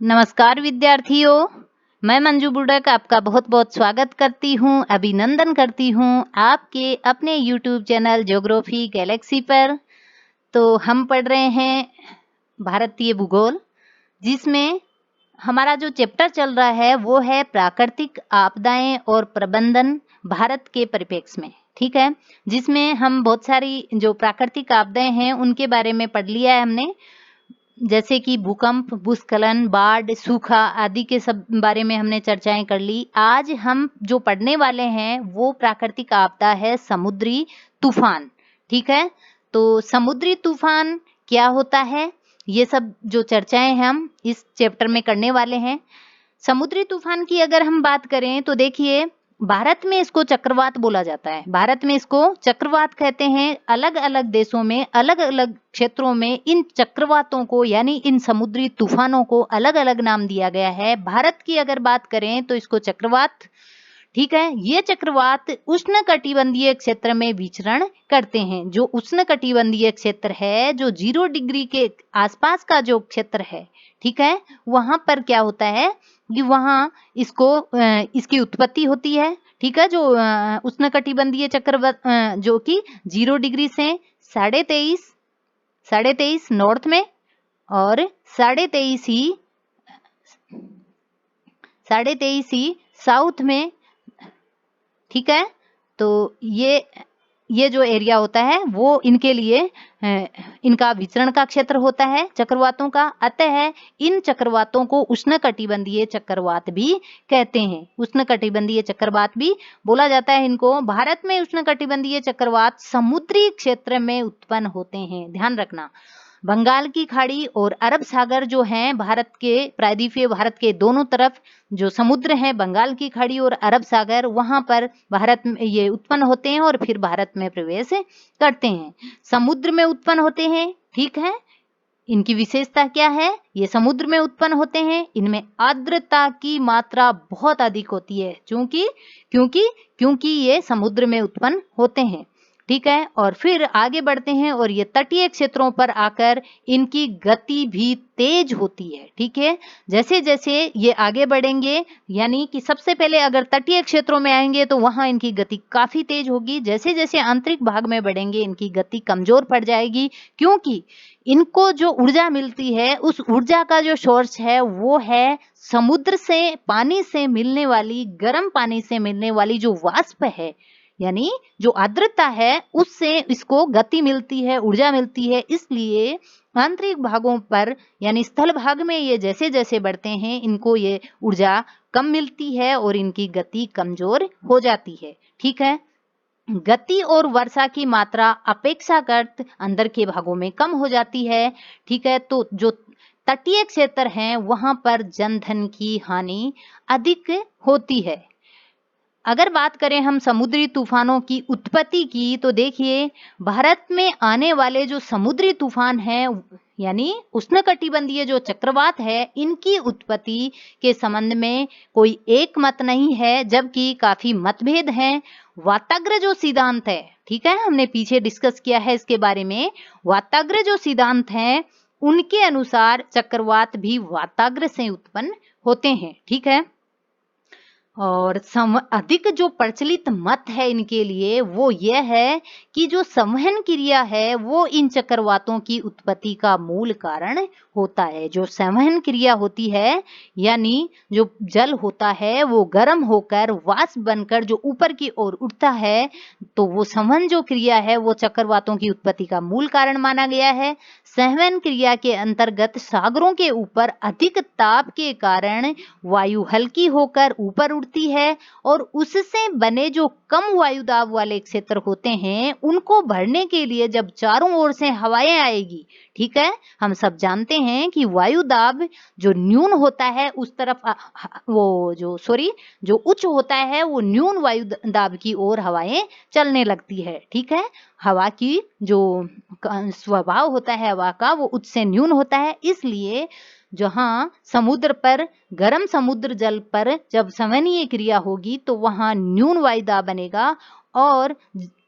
नमस्कार विद्यार्थियों, मैं मंजू बुड़क आपका बहुत बहुत स्वागत करती हूँ, अभिनंदन करती हूँ आपके अपने YouTube चैनल ज्योग्राफी गैलेक्सी पर। तो हम पढ़ रहे हैं भारतीय भूगोल, जिसमें हमारा जो चैप्टर चल रहा है वो है प्राकृतिक आपदाएं और प्रबंधन भारत के परिप्रेक्ष्य में। ठीक है, जिसमें हम बहुत सारी जो प्राकृतिक आपदाएं हैं उनके बारे में पढ़ लिया है हमने, जैसे कि भूकंप, भूस्खलन, बाढ़, सूखा आदि के सब बारे में हमने चर्चाएं कर ली। आज हम जो पढ़ने वाले हैं वो प्राकृतिक आपदा है समुद्री तूफान। ठीक है, तो समुद्री तूफान क्या होता है, ये सब जो चर्चाएं हम इस चैप्टर में करने वाले हैं। समुद्री तूफान की अगर हम बात करें तो देखिए, भारत में इसको चक्रवात बोला जाता है। भारत में इसको चक्रवात कहते हैं। अलग अलग देशों में, अलग अलग क्षेत्रों में इन चक्रवातों को यानी इन समुद्री तूफानों को अलग अलग नाम दिया गया है। भारत की अगर बात करें तो इसको चक्रवात, ठीक है, ये चक्रवात उष्णकटिबंधीय क्षेत्र में विचरण करते हैं। जो उष्णकटिबंधीय क्षेत्र है, जो 0 डिग्री के आसपास का जो क्षेत्र है, ठीक है, वहां पर क्या होता है कि वहां इसकी उत्पत्ति होती है। ठीक है, जो उष्णकटिबंधीय चक्रवात जो कि 0 डिग्री से 23.5 नॉर्थ में और 23.5 ही साउथ में, ठीक है, तो ये जो एरिया होता है वो इनके लिए इनका विचरण का क्षेत्र होता है चक्रवातों का। अतः इन चक्रवातों को उष्णकटिबंधीय चक्रवात भी कहते हैं। उष्णकटिबंधीय चक्रवात भी बोला जाता है इनको। भारत में उष्णकटिबंधीय चक्रवात समुद्री क्षेत्र में उत्पन्न होते हैं। ध्यान रखना, बंगाल की खाड़ी और अरब सागर जो हैं भारत के प्रायद्वीपीय भारत के दोनों तरफ जो समुद्र हैं, बंगाल की खाड़ी और अरब सागर, वहां पर भारत में ये उत्पन्न होते हैं और फिर भारत में प्रवेश करते हैं। समुद्र में उत्पन्न होते हैं, ठीक है। इनकी विशेषता क्या है? ये समुद्र में उत्पन्न होते हैं, इनमें आर्द्रता की मात्रा बहुत अधिक होती है, क्योंकि ये समुद्र में उत्पन्न होते हैं। ठीक है, और फिर आगे बढ़ते हैं और ये तटीय क्षेत्रों पर आकर इनकी गति भी तेज होती है। ठीक है, जैसे जैसे ये आगे बढ़ेंगे, यानी कि सबसे पहले अगर तटीय क्षेत्रों में आएंगे तो वहां इनकी गति काफी तेज होगी। जैसे जैसे आंतरिक भाग में बढ़ेंगे इनकी गति कमजोर पड़ जाएगी, क्योंकि इनको जो ऊर्जा मिलती है उस ऊर्जा का जो सोर्स है वो है समुद्र से, पानी से मिलने वाली, गर्म पानी से मिलने वाली जो वाष्प है, यानी जो आर्द्रता है, उससे इसको गति मिलती है, ऊर्जा मिलती है। इसलिए आंतरिक भागों पर यानी स्थल भाग में ये जैसे जैसे बढ़ते हैं इनको ये ऊर्जा कम मिलती है और इनकी गति कमजोर हो जाती है। ठीक है, गति और वर्षा की मात्रा अपेक्षाकृत अंदर के भागों में कम हो जाती है। ठीक है, तो जो तटीय क्षेत्र हैं वहां पर जनधन की हानि अधिक होती है। अगर बात करें हम समुद्री तूफानों की उत्पत्ति की, तो देखिए, भारत में आने वाले जो समुद्री तूफान हैं यानी उष्णकटिबंधीय जो चक्रवात है, इनकी उत्पत्ति के संबंध में कोई एक मत नहीं है, जबकि काफी मतभेद हैं। वाताग्र जो सिद्धांत है, ठीक है, हमने पीछे डिस्कस किया है इसके बारे में। वाताग्र जो सिद्धांत है उनके अनुसार चक्रवात भी वाताग्र से उत्पन्न होते हैं। ठीक है, और अधिक जो प्रचलित मत है इनके लिए वो यह है कि जो संवहन क्रिया है वो इन चक्रवातों की उत्पत्ति का मूल कारण होता है। जो संवहन क्रिया होती है, यानी जो जल होता है वो गर्म होकर वाष्प बनकर जो ऊपर की ओर उठता है, तो वो संवहन जो क्रिया है वो चक्रवातों की उत्पत्ति का मूल कारण माना गया है। संवहन क्रिया के अंतर्गत सागरों के ऊपर अधिक ताप के कारण वायु हल्की होकर ऊपर उड़ती है और उससे बने जो कम वायु दाब वाले क्षेत्र होते हैं उनको भरने के लिए जब चारों ओर से हवाएं आएगी, ठीक है, हम सब जानते हैं कि वायु दाब जो न्यून होता है उस तरफ जो उच्च होता है वो न्यून वायु दाब की ओर हवाएं चलने लगती है। ठीक है, हवा की जो स्वभाव होता है हवा का वो उच्च से न्यून होता है। इसलिए जहां समुद्र पर, गर्म समुद्र जल पर जब संवहनीय क्रिया होगी तो वहां न्यून वायु दाब बनेगा और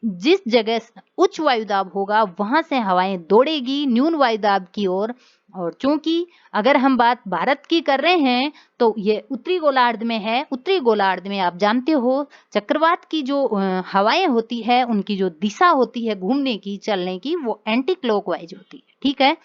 जिस जगह उच्च वायुदाब होगा वहां से हवाएं दौड़ेगी न्यून वायुदाब की ओर। और चूंकि अगर हम बात भारत की कर रहे हैं तो ये उत्तरी गोलार्ध में है। उत्तरी गोलार्ध में आप जानते हो चक्रवात की जो हवाएं होती है उनकी जो दिशा होती है घूमने की चलने की वो एंटी क्लॉकवाइज होती है। ठीक है,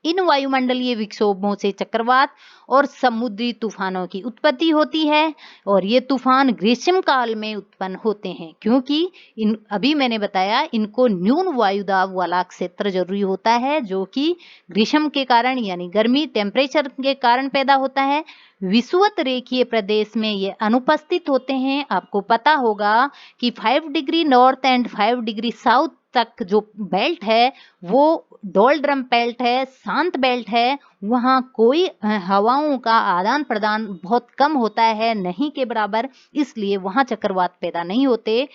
इन वायुमंडलीय विक्षोभों से चक्रवात और समुद्री तूफानों की उत्पत्ति होती है और ये तूफान ग्रीष्म काल में उत्पन्न होते हैं क्योंकि इन अभी मैंने बताया इनको न्यून वायुदाब वाला क्षेत्र जरूरी होता है जो कि ग्रीष्म के कारण यानी गर्मी टेम्परेचर के कारण पैदा होता है। विषुवत रेखीय प्रदेश में ये अनुपस्थित होते हैं। आपको पता होगा कि 5 degree north and 5 degree south तक जो बेल्ट है वो डोल्ड्रम बेल्ट है, शांत बेल्ट है। वहाँ कोई हवाओं का आदान प्रदान बहुत कम होता है, नहीं के बराबर, इसलिए वहाँ चक्रवात पैदा नहीं होते।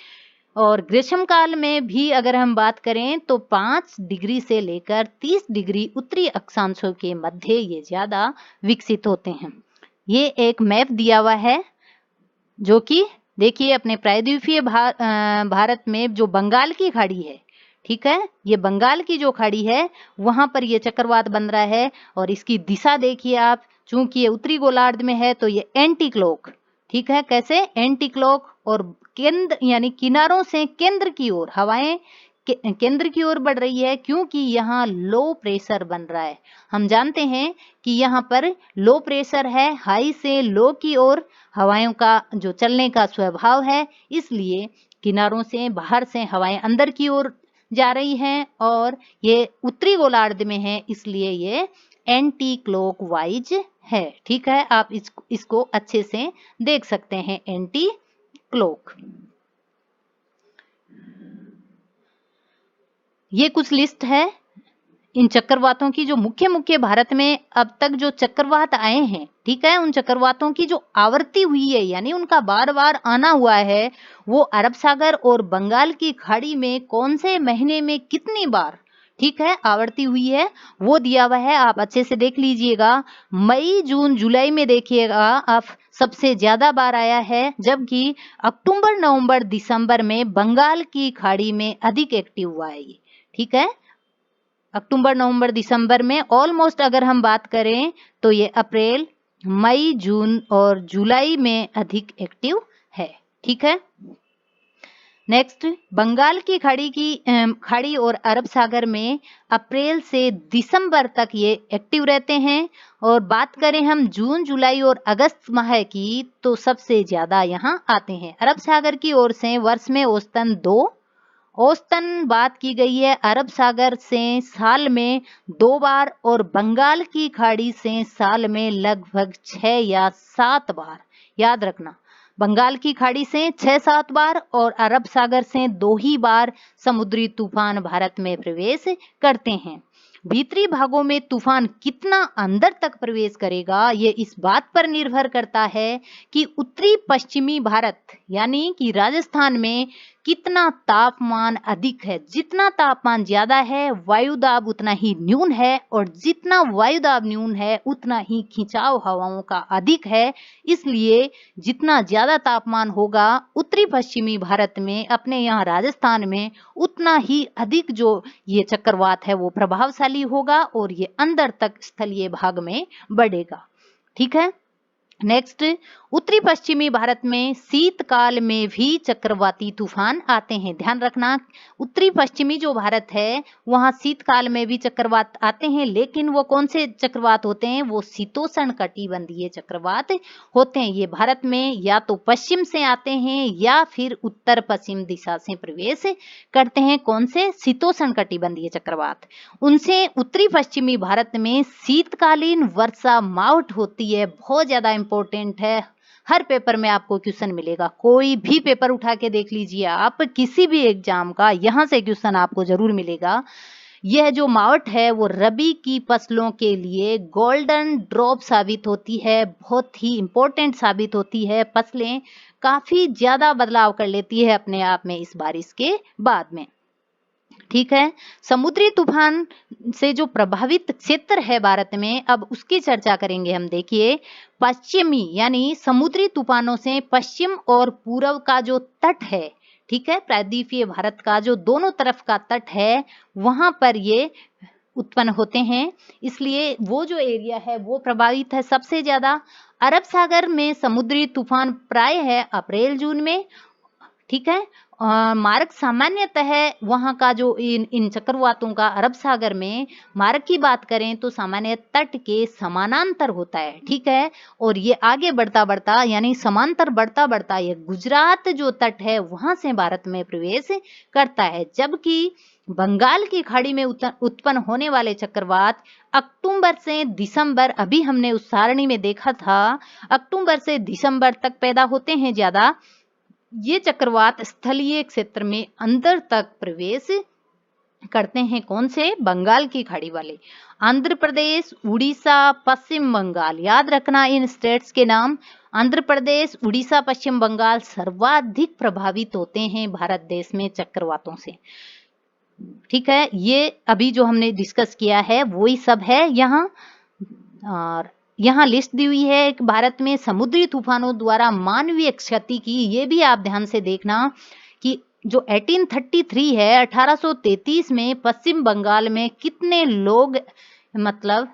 और ग्रीष्म काल में भी अगर हम बात करें तो 5 डिग्री से लेकर 30 डिग्री उत्तरी अक्षांशों के मध्य ये ज्यादा विकसित होते हैं। ये एक मैप दिया हुआ है जो कि देखिए अपने प्रायद्वीपीय भारत में जो बंगाल की खाड़ी है, ठीक है, ये बंगाल की जो खाड़ी है वहां पर ये चक्रवात बन रहा है और इसकी दिशा देखिए आप, चूंकि ये उत्तरी गोलार्ध में है तो ये एंटी क्लॉक, ठीक है, कैसे एंटी क्लॉक, और केंद्र यानी किनारों से केंद्र की ओर हवाएं केंद्र की ओर बढ़ रही है क्योंकि यहाँ लो प्रेशर बन रहा है। हम जानते हैं कि यहाँ पर लो प्रेशर है, हाई से लो की ओर हवाओं का जो चलने का स्वभाव है, इसलिए किनारों से बाहर से हवाएं अंदर की ओर जा रही हैं और ये उत्तरी गोलार्ध में है इसलिए ये एंटी क्लॉकवाइज है। ठीक है, आप इसको अच्छे से देख सकते हैं, एंटी क्लॉक। ये कुछ लिस्ट है इन चक्रवातों की जो मुख्य भारत में अब तक जो चक्रवात आए हैं, ठीक है, उन चक्रवातों की जो आवृत्ति हुई है यानी उनका बार बार आना हुआ है वो अरब सागर और बंगाल की खाड़ी में कौन से महीने में कितनी बार, ठीक है, आवृत्ति हुई है वो दिया हुआ है, आप अच्छे से देख लीजिएगा। मई जून जुलाई में देखिएगा आप सबसे ज्यादा बार आया है, जबकि अक्टूबर नवंबर दिसंबर में बंगाल की खाड़ी में अधिक एक्टिव हुआ है ये। ठीक है, अक्टूबर नवंबर दिसंबर में ऑलमोस्ट अगर हम बात करें तो ये अप्रैल मई जून और जुलाई में अधिक एक्टिव है। ठीक है, नेक्स्ट बंगाल की खाड़ी और अरब सागर में अप्रैल से दिसंबर तक ये एक्टिव रहते हैं। और बात करें हम जून जुलाई और अगस्त माह की तो सबसे ज्यादा यहाँ आते हैं। अरब सागर की ओर से वर्ष में औसतन बात की गई है अरब सागर से साल में 2 बार और बंगाल की खाड़ी से साल में लगभग 6 या 7 बार। याद रखना, बंगाल की खाड़ी से 6-7 बार और अरब सागर से 2 ही बार समुद्री तूफान भारत में प्रवेश करते हैं। भीतरी भागों में तूफान कितना अंदर तक प्रवेश करेगा ये इस बात पर निर्भर करता है कि उत्तरी पश्चिमी भारत यानी कि राजस्थान में कितना तापमान अधिक है। जितना तापमान ज्यादा है वायुदाब उतना ही न्यून है और जितना वायुदाब न्यून है उतना ही खिंचाव हवाओं का अधिक है। इसलिए जितना ज्यादा तापमान होगा उत्तरी पश्चिमी भारत में अपने यहाँ राजस्थान में उतना ही अधिक जो ये चक्रवात है वो प्रभावशाली होगा और ये अंदर तक स्थलीय भाग में बढ़ेगा। ठीक है, नेक्स्ट उत्तरी पश्चिमी भारत में शीतकाल में भी चक्रवाती तूफान आते हैं। ध्यान रखना, उत्तरी पश्चिमी जो भारत है वहां शीतकाल में भी चक्रवात आते हैं, लेकिन वो कौन से चक्रवात होते हैं, वो शीतोष्ण कटिबंधीय चक्रवात होते हैं। ये भारत में या तो पश्चिम से आते हैं या फिर उत्तर पश्चिम दिशा से प्रवेश करते हैं। कौन से, शीतोष्ण कटिबंधीय चक्रवात। उनसे उत्तरी पश्चिमी भारत में शीतकालीन वर्षा माउट होती है, बहुत ज्यादा इंपॉर्टेंट है। हर पेपर में आपको क्वेश्चन मिलेगा, कोई भी पेपर उठा के देख लीजिए आप, किसी भी एग्जाम का, यहां से क्वेश्चन आपको जरूर मिलेगा। यह जो मावट है वो रबी की फसलों के लिए गोल्डन ड्रॉप साबित होती है, बहुत ही इंपॉर्टेंट साबित होती है। फसलें काफी ज्यादा बदलाव कर लेती है अपने आप में इस बारिश के बाद में। ठीक है, समुद्री तूफान से जो प्रभावित क्षेत्र है भारत में, अब उसकी चर्चा करेंगे हम। देखिए, पश्चिमी यानी समुद्री तूफानों से पश्चिम और पूर्व का जो तट है, ठीक है, प्रायद्वीपीय भारत का जो दोनों तरफ का तट है वहां पर ये उत्पन्न होते हैं, इसलिए वो जो एरिया है वो प्रभावित है सबसे ज्यादा। अरब सागर में समुद्री तूफान प्राय है अप्रैल जून में, ठीक है। मार्ग सामान्यतः वहां का जो इन चक्रवातों का अरब सागर में मार्ग की बात करें तो सामान्य तट के समानांतर होता है, ठीक है। और ये आगे बढ़ता बढ़ता यानी समांतर बढ़ता बढ़ता ये गुजरात जो तट है वहां से भारत में प्रवेश करता है, जबकि बंगाल की खाड़ी में उत्पन्न होने वाले चक्रवात अक्टूबर से दिसंबर, अभी हमने उस सारणी में देखा था, अक्टूबर से दिसंबर तक पैदा होते हैं ज्यादा। ये चक्रवात स्थलीय क्षेत्र में अंदर तक प्रवेश करते हैं, कौन से? बंगाल की खाड़ी वाले। आंध्र प्रदेश, उड़ीसा, पश्चिम बंगाल, याद रखना इन स्टेट्स के नाम। आंध्र प्रदेश, उड़ीसा, पश्चिम बंगाल सर्वाधिक प्रभावित होते हैं भारत देश में चक्रवातों से, ठीक है। ये अभी जो हमने डिस्कस किया है वही सब है यहाँ। और यहाँ लिस्ट दी हुई है कि भारत में समुद्री तूफानों द्वारा मानवीय क्षति की, ये भी आप ध्यान से देखना कि जो 1833 है 1833 में पश्चिम बंगाल में कितने लोग मतलब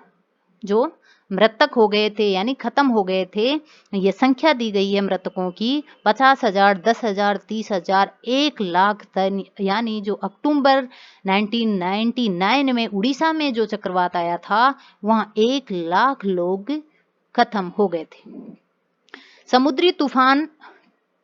जो मृतक हो गए थे यानी खत्म हो गए थे, ये संख्या दी गई है मृतकों की 50,000, 10,000, 30,000, 1,00,000 तक। यानी जो अक्टूबर 1999 में उड़ीसा में जो चक्रवात आया था वहां 1,00,000 लोग खत्म हो गए थे। समुद्री तूफान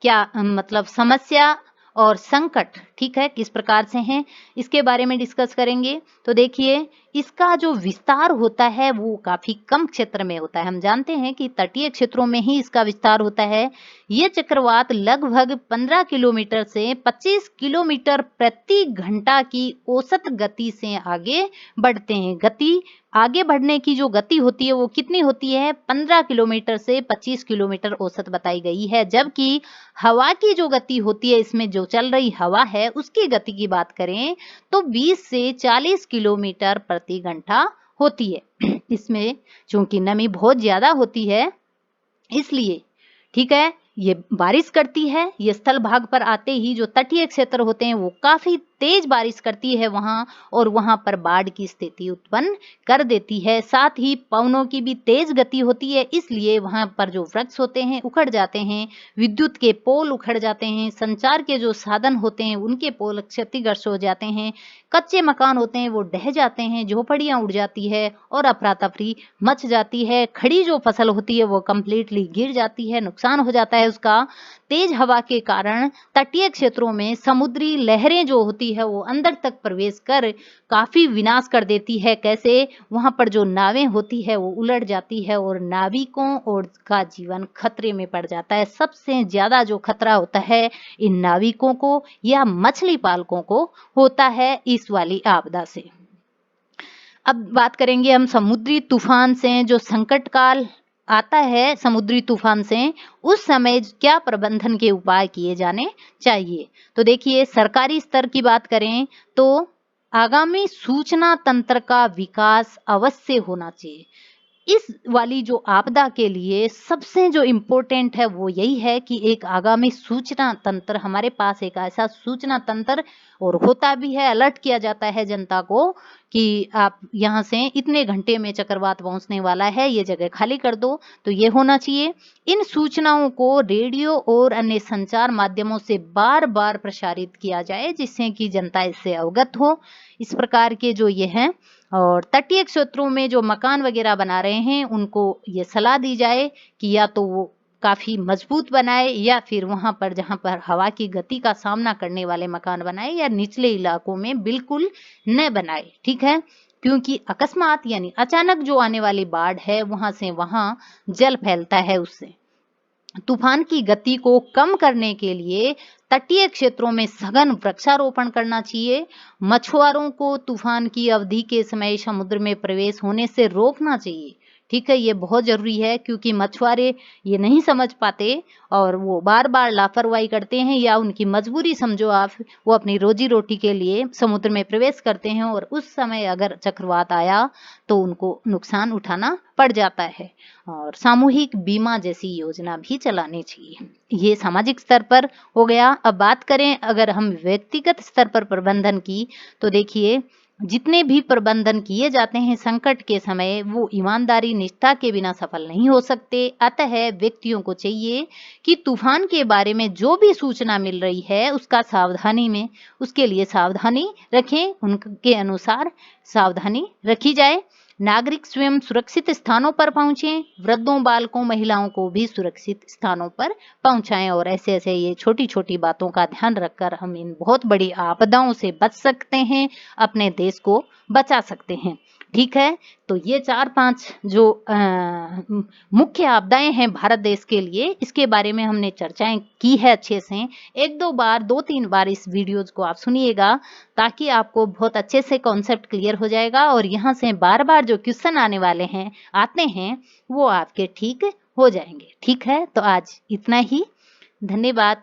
क्या मतलब समस्या और संकट, ठीक है, किस प्रकार से हैं इसके बारे में डिस्कस करेंगे। तो देखिए इसका जो विस्तार होता है वो काफी कम क्षेत्र में होता है। हम जानते हैं कि तटीय क्षेत्रों में ही इसका विस्तार होता है। ये चक्रवात लगभग 15 किलोमीटर से 25 किलोमीटर प्रति घंटा की औसत गति से आगे बढ़ते हैं। गति आगे बढ़ने की जो गति होती है वो कितनी होती है? 15 किलोमीटर से 25 किलोमीटर औसत बताई गई है, जबकि हवा की जो गति होती है, इसमें जो चल रही हवा है उसकी गति की बात करें तो 20 से 40 किलोमीटर प्रति घंटा होती है। इसमें चूंकि नमी बहुत ज्यादा होती है इसलिए, ठीक है, ये बारिश करती है। ये स्थल भाग पर आते ही जो तटीय क्षेत्र होते हैं वो काफी तेज बारिश करती है वहां, और वहां पर बाढ़ की स्थिति उत्पन्न कर देती है। साथ ही पवनों की भी तेज गति होती है, इसलिए वहां पर जो वृक्ष होते हैं उखड़ जाते हैं, विद्युत के पोल उखड़ जाते हैं, संचार के जो साधन होते हैं उनके पोल क्षतिग्रस्त हो जाते हैं, कच्चे मकान होते हैं वो ढह जाते हैं, झोपड़ियां उड़ जाती है और अफरा तफरी मच जाती है। खड़ी जो फसल होती है वो कंप्लीटली गिर जाती है, नुकसान हो जाता है उसका। तेज हवा के कारण तटीय क्षेत्रों में समुद्री लहरें जो होती है वो अंदर तक प्रवेश कर काफी विनाश कर देती है। कैसे? वहां पर जो नावें होती है वो उलट जाती है और नाविकों और का जीवन खतरे में पड़ जाता है। सबसे ज्यादा जो खतरा होता है इन नाविकों को या मछली पालकों को होता है इस वाली आपदा से। अब बात करेंगे हम समुद्री तूफान से। जो संकट काल आता है समुद्री तूफान से, उस समय क्या प्रबंधन के उपाय किए जाने चाहिए। तो देखिए सरकारी स्तर की बात करें तो आगामी सूचना तंत्र का विकास अवश्य होना चाहिए। इस वाली जो आपदा के लिए सबसे जो इम्पोर्टेंट है वो यही है कि एक आगामी सूचना तंत्र, हमारे पास एक ऐसा सूचना तंत्र और होता भी है, अलर्ट किया जाता है जनता को कि आप यहाँ से इतने घंटे में चक्रवात पहुंचने वाला है, ये जगह खाली कर दो। तो ये होना चाहिए। इन सूचनाओं को रेडियो और अन्य संचार माध्यमों से बार बार प्रसारित किया जाए जिससे कि जनता इससे अवगत हो। इस प्रकार के जो ये हैं, और तटीय क्षेत्रों में जो मकान वगैरह बना रहे हैं उनको ये सलाह दी जाए कि या तो वो काफी मजबूत बनाए या फिर वहां पर जहां पर हवा की गति का सामना करने वाले मकान बनाए, या निचले इलाकों में बिल्कुल न बनाए, ठीक है। क्योंकि अकस्मात यानी अचानक जो आने वाली बाढ़ है वहां से वहां जल फैलता है। उससे तूफान की गति को कम करने के लिए तटीय क्षेत्रों में सघन वृक्षारोपण करना चाहिए। मछुआरों को तूफान की अवधि के समय समुद्र में प्रवेश होने से रोकना चाहिए, ठीक है, ये बहुत ज़रूरी है क्योंकि मछुआरे ये नहीं समझ पाते और वो बार-बार लापरवाही करते हैं या उनकी मजबूरी समझो आप, वो अपनी रोजी-रोटी के लिए समुद्र में प्रवेश करते हैं और उस समय अगर चक्रवात आया तो उनको नुकसान उठाना पड़ जाता है। और सामूहिक बीमा जैसी योजना भी चलानी चाहिए। ये सामाजिक स्तर पर हो गया। अब बात करें अगर हम व्यक्तिगत स्तर पर प्रबंधन की, तो देखिए जितने भी प्रबंधन किए जाते हैं संकट के समय वो ईमानदारी निष्ठा के बिना सफल नहीं हो सकते। अतः व्यक्तियों को चाहिए कि तूफान के बारे में जो भी सूचना मिल रही है उसके लिए सावधानी रखें, उनके अनुसार सावधानी रखी जाए। नागरिक स्वयं सुरक्षित स्थानों पर पहुंचे, वृद्धों, बालकों, महिलाओं को भी सुरक्षित स्थानों पर पहुंचाएं और ऐसे-ऐसे ये छोटी-छोटी बातों का ध्यान रखकर हम इन बहुत बड़ी आपदाओं से बच सकते हैं, अपने देश को बचा सकते हैं। ठीक है, तो ये 4-5 जो मुख्य आपदाएं हैं भारत देश के लिए, इसके बारे में हमने चर्चाएं की है अच्छे से। 1-2 बार, 2-3 बार इस वीडियोज़ को आप सुनिएगा ताकि आपको बहुत अच्छे से कॉन्सेप्ट क्लियर हो जाएगा और यहाँ से बार-बार जो क्वेश्चन आते हैं, वो आपके ठीक हो जाएंगे। ठीक है, तो आज इतना ही। धन्यवाद।